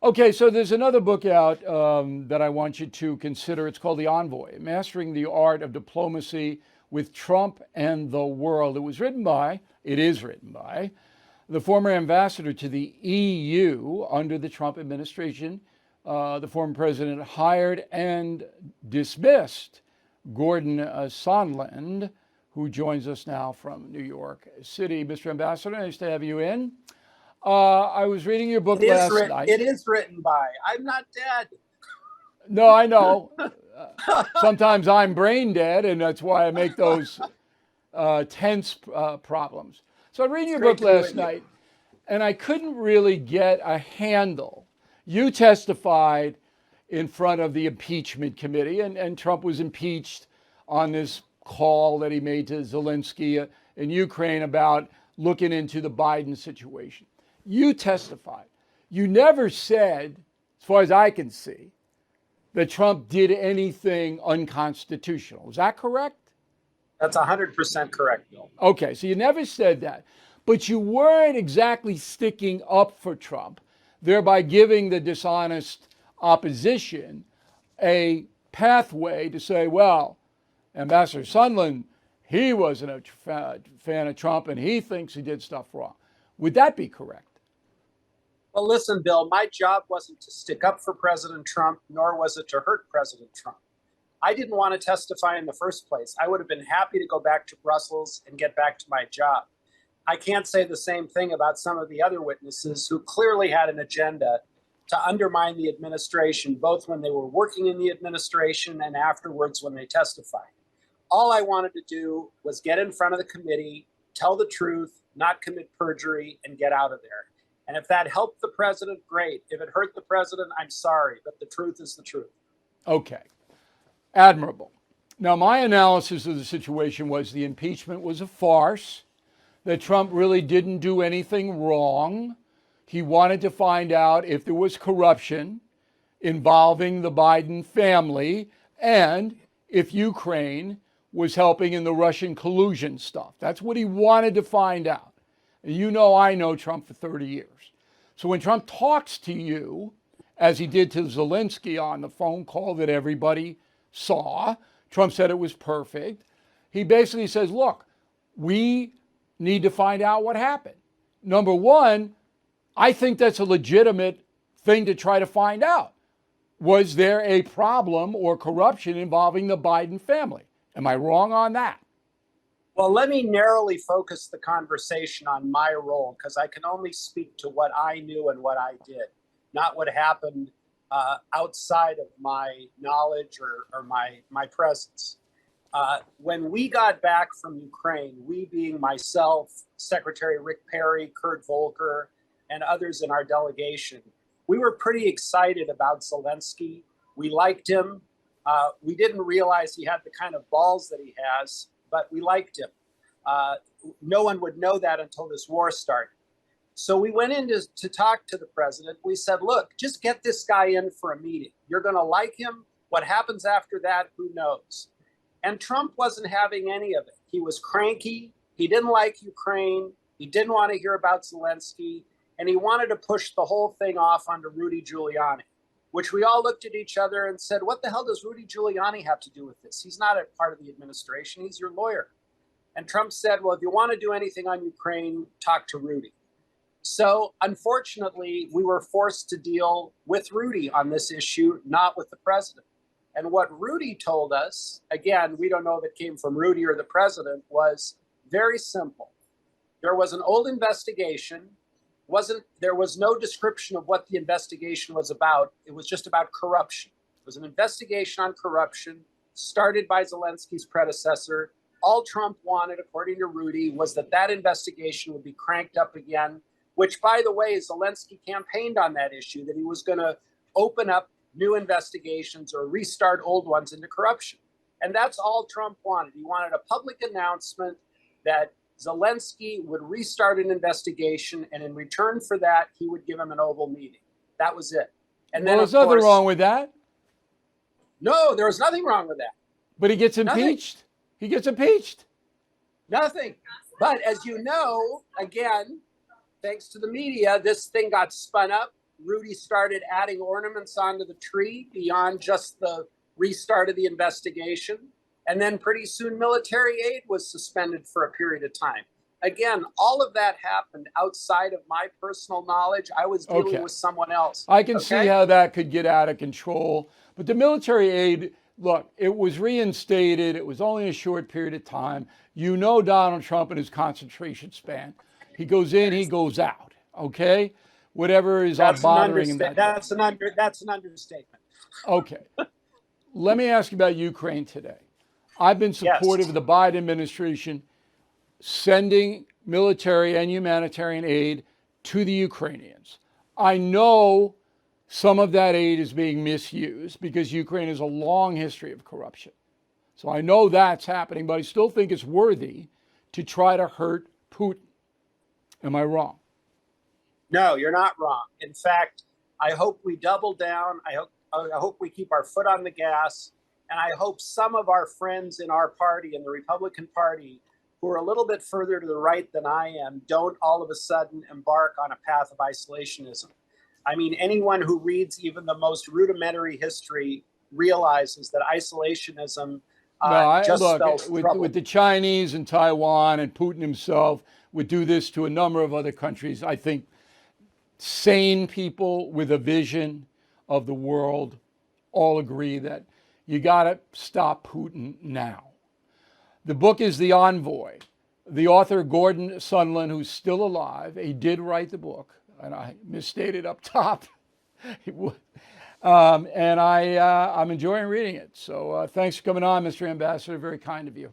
Okay, so there's another book out that I want you to consider. It's called The Envoy, Mastering the Art of Diplomacy with Trump and the World. It is written by the former ambassador to the EU under the Trump administration. The former president hired and dismissed Gordon Sondland, who joins us now from New York City. Mr. Ambassador, nice to have you in. I was reading your book last night. It is written by. I'm not dead. No, I know. Sometimes I'm brain dead, and that's why I make those tense problems. So I was reading your book last night, and I couldn't really get a handle. You testified in front of the impeachment committee, and Trump was impeached on this call that he made to Zelensky in Ukraine about looking into the Biden situation. You testified. You never said, as far as I can see, that Trump did anything unconstitutional. Is that correct? That's 100% correct, Bill. Okay, so you never said that. But you weren't exactly sticking up for Trump, thereby giving the dishonest opposition a pathway to say, well, Ambassador Sondland, he wasn't a fan of Trump and he thinks he did stuff wrong. Would that be correct? Well, listen, Bill, my job wasn't to stick up for President Trump, nor was it to hurt President Trump. I didn't want to testify in the first place. I would have been happy to go back to Brussels and get back to my job. I can't say the same thing about some of the other witnesses who clearly had an agenda to undermine the administration, both when they were working in the administration and afterwards when they testified. All I wanted to do was get in front of the committee, tell the truth, not commit perjury, and get out of there. And if that helped the president, great. If it hurt the president, I'm sorry, but the truth is the truth. Okay. Admirable. Now, my analysis of the situation was the impeachment was a farce, that Trump really didn't do anything wrong. He wanted to find out if there was corruption involving the Biden family and if Ukraine was helping in the Russian collusion stuff. That's what he wanted to find out. You know, I know Trump for 30 years. So when Trump talks to you, as he did to Zelensky on the phone call that everybody saw, Trump said it was perfect. He basically says, look, we need to find out what happened. Number one, I think that's a legitimate thing to try to find out. Was there a problem or corruption involving the Biden family? Am I wrong on that? Well, let me narrowly focus the conversation on my role, because I can only speak to what I knew and what I did, not what happened outside of my knowledge or my presence. When we got back from Ukraine, we being myself, Secretary Rick Perry, Kurt Volker, and others in our delegation, we were pretty excited about Zelensky. We liked him. We didn't realize he had the kind of balls that he has, but we liked him. No one would know that until this war started. So we went in to talk to the president. We said, look, just get this guy in for a meeting. You're going to like him. What happens after that, who knows? And Trump wasn't having any of it. He was cranky. He didn't like Ukraine. He didn't want to hear about Zelensky. And he wanted to push the whole thing off onto Rudy Giuliani, which we all looked at each other and said, what the hell does Rudy Giuliani have to do with this? He's not a part of the administration. He's your lawyer. And Trump said, well, if you want to do anything on Ukraine, talk to Rudy. So unfortunately, we were forced to deal with Rudy on this issue, not with the president. And what Rudy told us, again, we don't know if it came from Rudy or the president, was very simple. There was an old investigation. There was no description of what the investigation was about. It was just about corruption. It was an investigation on corruption started by Zelensky's predecessor. All Trump wanted, according to Rudy, was that investigation would be cranked up again, which, by the way, Zelensky campaigned on that issue, that he was going to open up new investigations or restart old ones into corruption. And that's all Trump wanted. He wanted a public announcement that Zelensky would restart an investigation, and in return for that, he would give him an Oval meeting. That was it. And then, there's nothing wrong with that. No, there was nothing wrong with that. But he gets impeached. Nothing. He gets impeached. Nothing. But as you know, again, thanks to the media, this thing got spun up, Rudy started adding ornaments onto the tree beyond just the restart of the investigation. And then pretty soon military aid was suspended for a period of time. Again, all of that happened outside of my personal knowledge. I was dealing with someone else. I can see how that could get out of control. But the military aid, look, it was reinstated. It was only a short period of time. You know Donald Trump and his concentration span. He goes in, he goes out, okay? Whatever is bothering him. That's an understatement. Okay. Let me ask you about Ukraine today. I've been supportive of the Biden administration sending military and humanitarian aid to the Ukrainians. I know some of that aid is being misused because Ukraine has a long history of corruption. So I know that's happening, but I still think it's worthy to try to hurt Putin. Am I wrong? No, you're not wrong. In fact, I hope we double down. I hope we keep our foot on the gas. And I hope some of our friends in our party, in the Republican Party, who are a little bit further to the right than I am, don't all of a sudden embark on a path of isolationism. I mean, anyone who reads even the most rudimentary history realizes that isolationism spells trouble. With the Chinese and Taiwan and Putin himself would do this to a number of other countries. I think sane people with a vision of the world all agree that you got to stop Putin now. The book is The Envoy. The author, Gordon Sondland, who's still alive, he did write the book, and I misstated up top. I'm enjoying reading it. So thanks for coming on, Mr. Ambassador. Very kind of you.